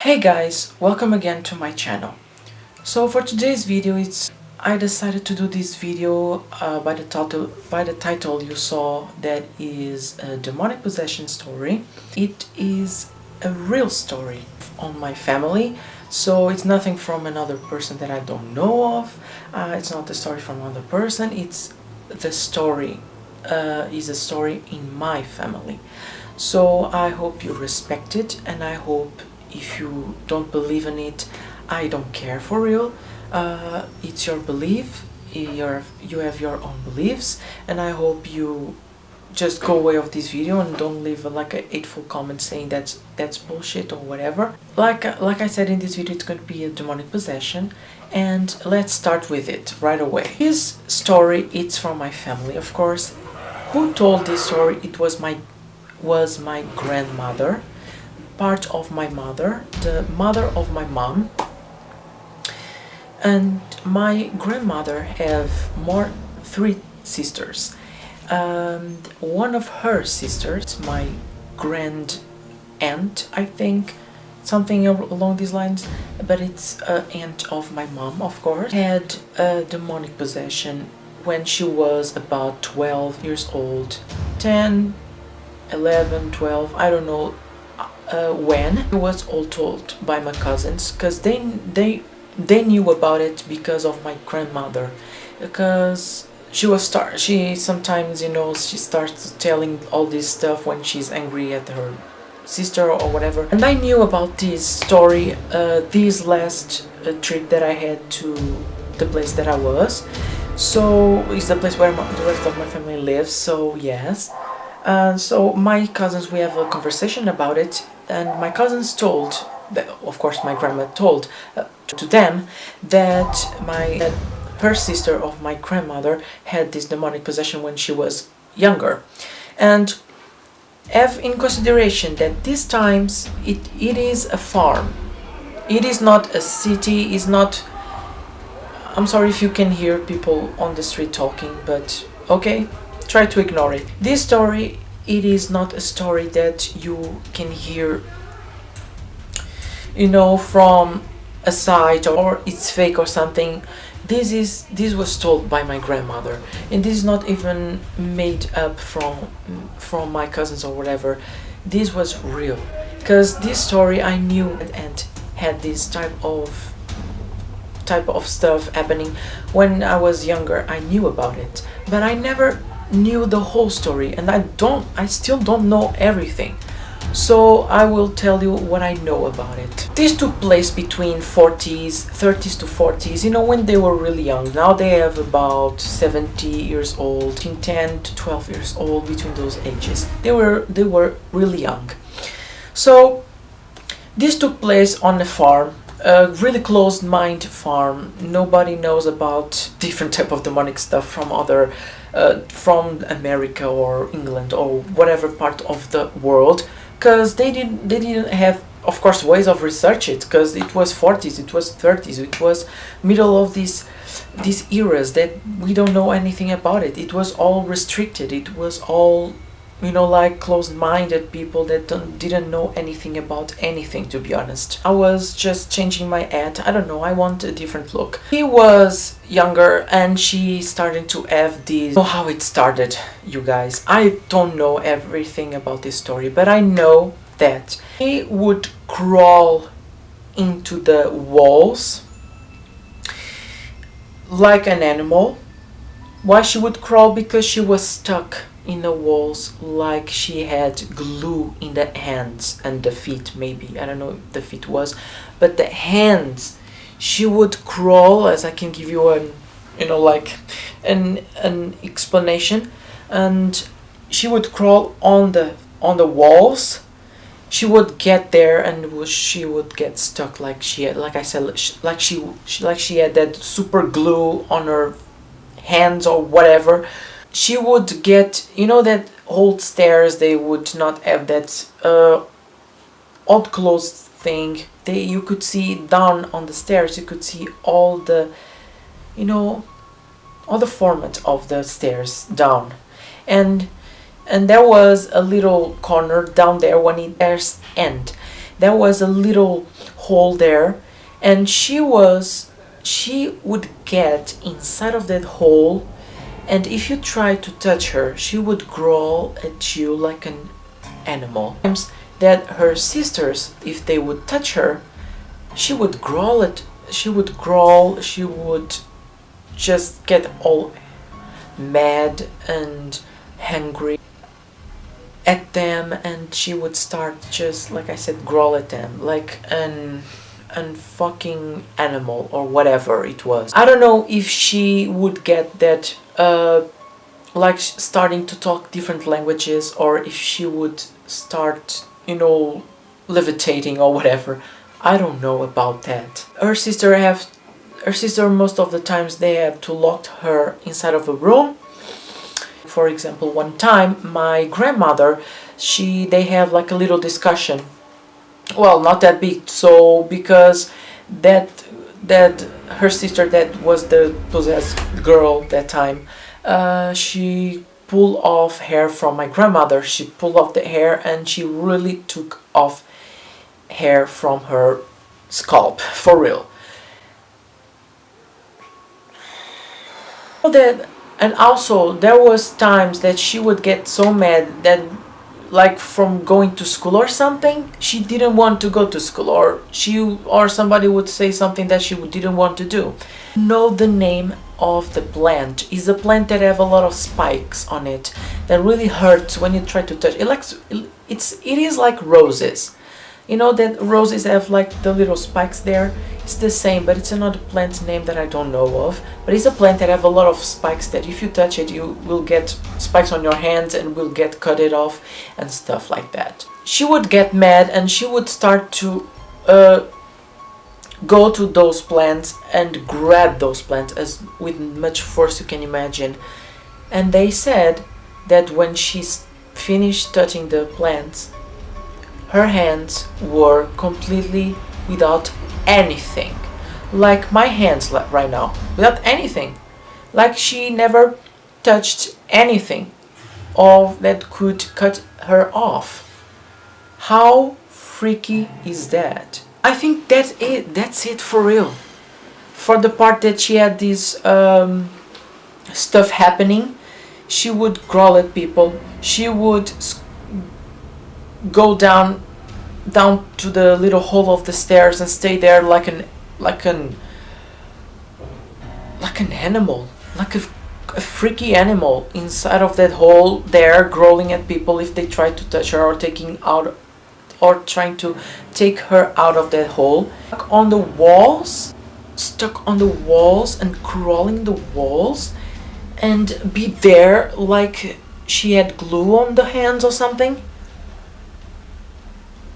Hey guys, welcome again to my channel. So for today's video, I decided to do this video by the title you saw, that is a demonic possession story. It is a real story on my family, so it's nothing from another person that I don't know of. It's not the story from another person. It's the story is a story in my family. So I hope you respect it, and I hope if you don't believe in it, I don't care, for real. It's your belief, you have your own beliefs, and I hope you just go away of this video and don't leave like a hateful comment saying that's bullshit or whatever. Like I said in this video, it's going to be a demonic possession, and let's start with it right away. This story, it's from my family, of course. Who told this story? It was my grandmother, part of my mother, the mother of my mom. And my grandmother have three sisters. One of her sisters, my grand aunt, I think, something along these lines, but it's an aunt of my mom, of course, had a demonic possession when she was about 12 years old. 10, 11, 12, I don't know when. It was all told by my cousins, because they knew about it because of my grandmother, because she sometimes, she starts telling all this stuff when she's angry at her sister or whatever. And I knew about this story this last trip that I had to the place that I was. So it's the place where the rest of my family lives, so yes. So my cousins, we have a conversation about it, and my cousins told, of course my grandma told to them that her sister of my grandmother had this demonic possession when she was younger. And have in consideration that these times it is a farm. It is not a city, it's not... I'm sorry if you can hear people on the street talking, but okay, try to ignore it. This story, it is not a story that you can hear, from a site, or it's fake or something. This was told by my grandmother, and this is not even made up from my cousins or whatever. This was real, because this story I knew and had this type of stuff happening when I was younger. I knew about it, but I never knew the whole story, and I still don't know everything. So I will tell you what I know about it. This took place between 30s to 40s, when they were really young. Now they have about 70 years old, between 10 to 12 years old, between those ages. They were really young. So this took place on a farm, a really closed-mind farm. Nobody knows about different type of demonic stuff from from America or England or whatever part of the world, because they didn't have, of course, ways of research it, because it was 40s, it was 30s, it was middle of these eras that we don't know anything about it. It was all restricted. It was all, like closed-minded people that didn't know anything about anything, to be honest. I was just changing my ad. I don't know, I want a different look. He was younger, and she started to have this... know how it started, you guys. I don't know everything about this story, but I know that he would crawl into the walls like an animal. Why she would crawl? Because she was stuck in the walls, like she had glue in the hands and the feet, maybe. I don't know if the feet was, but the hands. She would crawl, as I can give you an explanation, and she would crawl on the walls. She would get there, and she would get stuck, like she had, like I said, like she had that super glue on her hands or whatever. She would get, that old stairs, they would not have that old closed thing. You could see down on the stairs, you could see all the, all the format of the stairs down. And there was a little corner down there when it stairs end. there was a little hole there, and she would get inside of that hole, and if you try to touch her, she would growl at you like an animal. That her sisters, if they would touch her, she would growl, she would just get all mad and angry at them, and she would start, just like I said, growl at them like an fucking animal or whatever it was. I don't know if she would get that like starting to talk different languages, or if she would start, you know, levitating or whatever. I don't know about that. Her sister most of the times they have to lock her inside of a room. For example, one time my grandmother, they have like a little discussion. Well, not that big, so because that her sister, that was the possessed girl that time, she pulled off hair from my grandmother. She pulled off the hair, and she really took off hair from her scalp, for real. And also there was times that she would get so mad that, like, from going to school or something, she didn't want to go to school, or somebody would say something that she didn't want to do. Know the name of the plant. Is a plant that have a lot of spikes on it that really hurts when you try to touch it. It is like roses. You know that roses have like the little spikes there? It's the same, but it's another plant name that I don't know of. But it's a plant that have a lot of spikes that if you touch it, you will get spikes on your hands and will get cut it off and stuff like that. She would get mad, and she would start to go to those plants and grab those plants with much force you can imagine. And they said that when she finished touching the plants, her hands were completely without anything, like my hands right now, without anything, like she never touched anything that could cut her off. How freaky is that? I think that's it for real. For the part that she had this stuff happening, she would growl at people. She would go down to the little hole of the stairs and stay there like an animal, like a freaky animal inside of that hole there, growling at people if they try to touch her or trying to take her out of that hole. Stuck on the walls and crawling the walls, and be there like she had glue on the hands or something.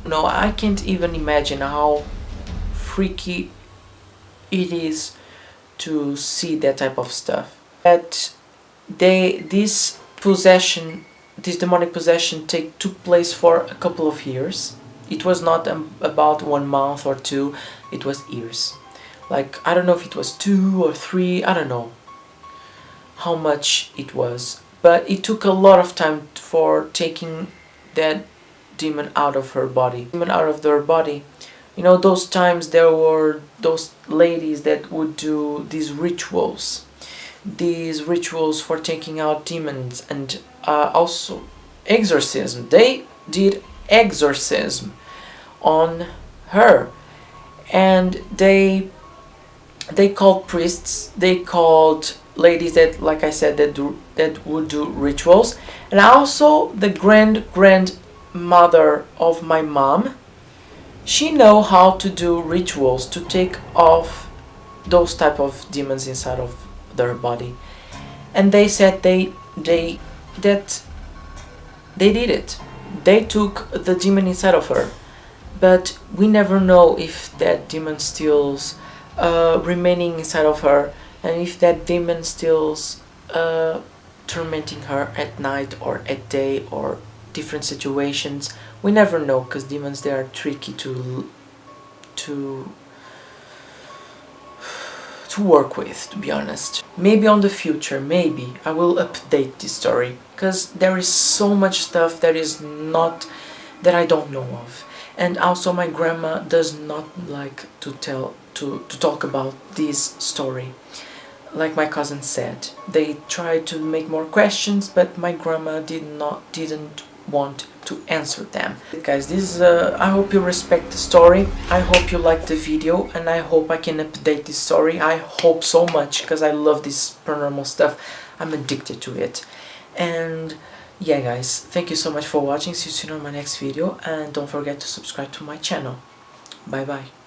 No, I can't even imagine how freaky it is to see that type of stuff. That this demonic possession took place for a couple of years. It was not about 1 month or 2, it was years. Like, I don't know if it was 2 or 3, I don't know how much it was. But it took a lot of time for taking that demon out of their body. You know, those times there were those ladies that would do these rituals for taking out demons, and also exorcism. They did exorcism on her, and they called priests, they called ladies that, like I said, that would do rituals, and also the grandmother of my mom. She know how to do rituals to take off those type of demons inside of their body, and they said they did it. They took the demon inside of her, but we never know if that demon still's remaining inside of her, and if that demon still's tormenting her at night or at day or different situations. We never know, because demons, they are tricky to work with, to be honest. Maybe on the future, maybe I will update this story, because there is so much stuff that I don't know of, And also my grandma does not like to talk about this story. Like my cousin said, they tried to make more questions, but my grandma didn't want to answer them. Guys, this is I hope you respect the story. I hope you like the video, and I hope I can update this story. I hope so much, because I love this paranormal stuff. I'm addicted to it. And yeah, guys, thank you so much for watching. See you soon on my next video, and don't forget to subscribe to my channel. Bye bye.